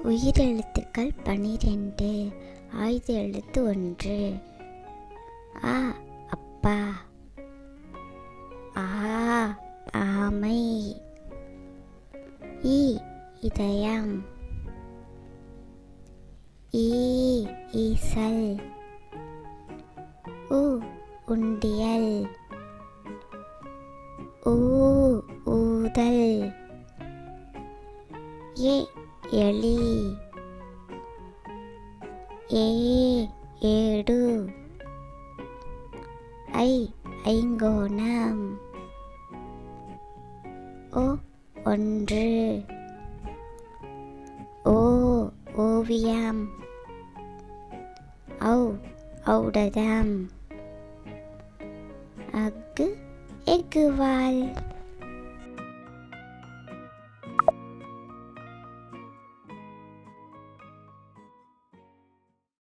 உயிரெழுத்துக்கள் 12. ஆயுத எழுத்து 1. ஆ அப்பா. ஆ ஆமை. இ இதயம். ஈ ஈசல். உ உண்டியல். ஊ ஊதல். ஏ எலி. ஏ ஏடு. ஐ ஐங்கோணம். ஓ 1. ஓ ஓவியம். ஔ ஔடதம். அக்கு எக்குவால்.